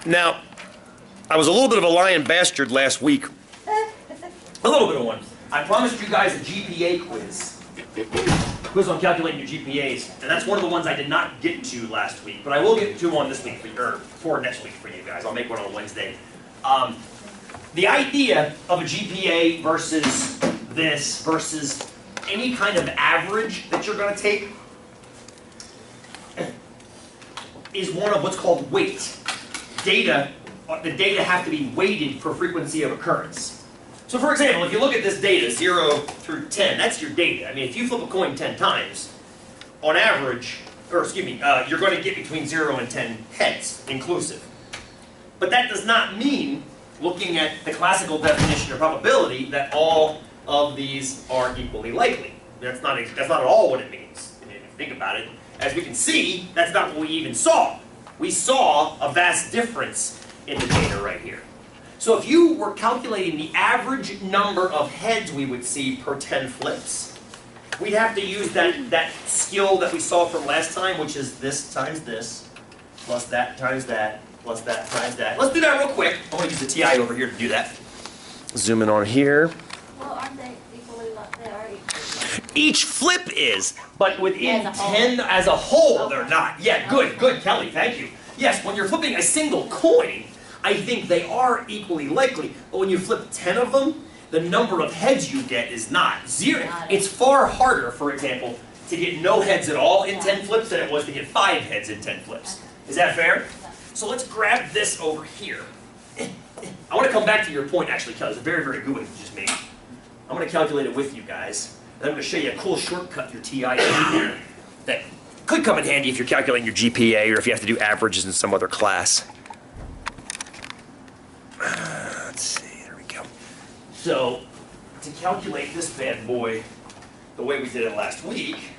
Now, I was a little bit of a lying bastard last week. A little bit of one. I promised you guys a GPA quiz. Quiz on calculating your GPAs, and that's one of the ones I did not get to last week, but I will get to one this week for next week for you guys. I'll make one on Wednesday. The idea of a GPA versus this versus any kind of average that you're going to take is one of what's called weight. The data have to be weighted for frequency of occurrence. So for example, if you look at this data, 0 through 10, that's your data. I mean, if you flip a coin 10 times, on average, or excuse me, you're going to get between 0 and 10 heads, inclusive. But that does not mean, looking at the classical definition of probability, that all of these are equally likely. That's not at all what it means. I mean, if you think about it, as we can see, that's not what we even saw. We saw a vast difference in the data right here. So if you were calculating the average number of heads we would see per 10 flips, we'd have to use that skill that we saw from last time, which is this times this, plus that times that, plus that times that. Let's do that real quick. I want to use the TI over here to do that. Zoom in on here. Well, aren't they equally like they are equally? Each flip is, but within 10 as a whole, they're not. Yeah, good, Kelly, thank you. Yes, when you're flipping a single coin, I think they are equally likely, but when you flip 10 of them, the number of heads you get is not. Zero. It's far harder, for example, to get no heads at all in 10 flips than it was to get 5 heads in 10 flips. Is that fair? So let's grab this over here. I want to come back to your point, actually, Kelly. It's a very, very good one you just made. I'm going to calculate it with you guys. And I'm going to show you a cool shortcut your TI there that could come in handy if you're calculating your GPA or if you have to do averages in some other class. Let's see, there we go. So, to calculate this bad boy the way we did it last week,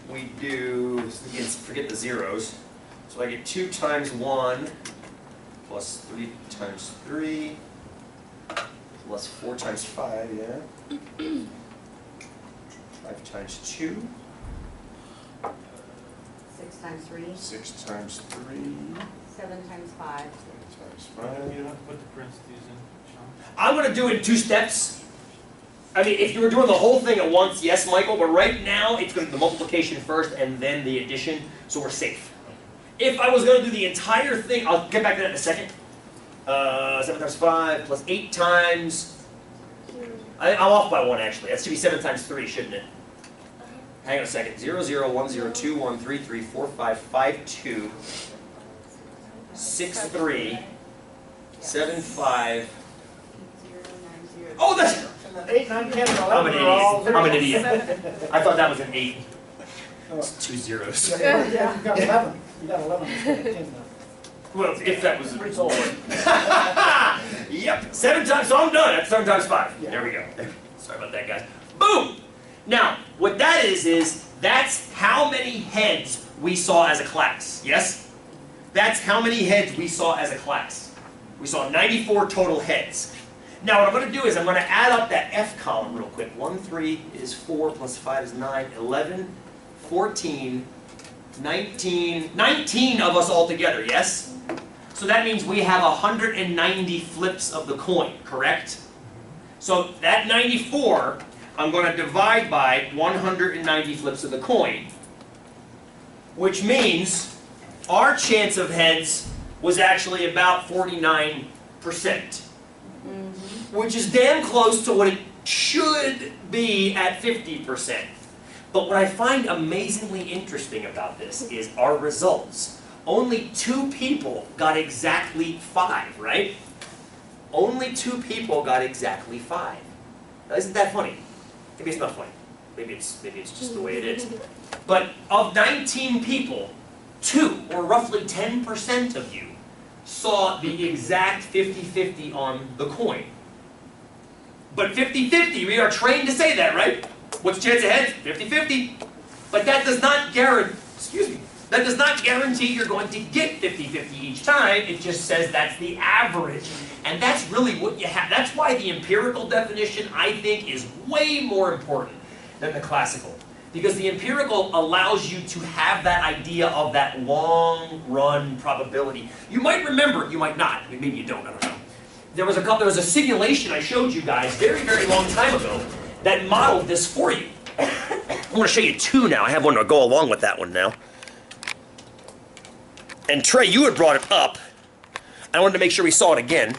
we do, again, forget the zeros. So I get 2 times 1 plus 3 times 3 plus 4 times 5, yeah? 5 times 2. 6 times 3. 6 times 3. 7 times 5. 7 times 5. You don't put the parentheses in, Sean? I'm going to do it in 2 steps. I mean, if you were doing the whole thing at once, yes, Michael, but right now it's going to be the multiplication first and then the addition, so we're safe. If I was going to do the entire thing, I'll get back to that in a second. 7 times 5 plus 8 times... I'm off by 1, actually. That should be 7 times 3, shouldn't it? Hang on a second. 0, 0, 1, 0, 2, 1, 3, 3, 4, 5, 5, 2, 6, 3, 7, 5... Oh, that's... 8, 9, 10, 11. I'm an idiot. I'm an idiot. I thought that was an 8. It's 2 zeros. Yeah, you got 11. You got 11 instead of 10 now. Well, if that was... Pretty solid. Yep. 7 times, so I'm done. That's 7 times 5. Yeah. There we go. Sorry about that, guys. Boom! Now, what that is that's how many heads we saw as a class. Yes? That's how many heads we saw as a class. We saw 94 total heads. Now, what I'm going to do is I'm going to add up that F column real quick. 1, 3 is 4, plus 5 is 9, 11, 14, 19 of us all together, yes? So that means we have 190 flips of the coin, correct? So that 94, I'm going to divide by 190 flips of the coin, which means our chance of heads was actually about 49%, which is damn close to what it should be at 50%. But what I find amazingly interesting about this is our results. Only 2 people got exactly 5, right? Only 2 people got exactly 5. Now, isn't that funny? Maybe it's not funny. Maybe it's just the way it is. But of 19 people, 2, or roughly 10% of you, saw the exact 50-50 on the coin. But 50-50, we are trained to say that, right? What's the chance of heads? 50-50. But that does not guarantee, that does not guarantee you're going to get 50-50 each time. It just says that's the average. And that's really what you have. That's why the empirical definition, I think, is way more important than the classical. Because the empirical allows you to have that idea of that long run probability. You might remember, you might not, maybe you don't, I don't know. There was a simulation I showed you guys very, very long time ago that modeled this for you. I'm going to show you two now. I have one to go along with that one now. And Trey, you had brought it up. I wanted to make sure we saw it again.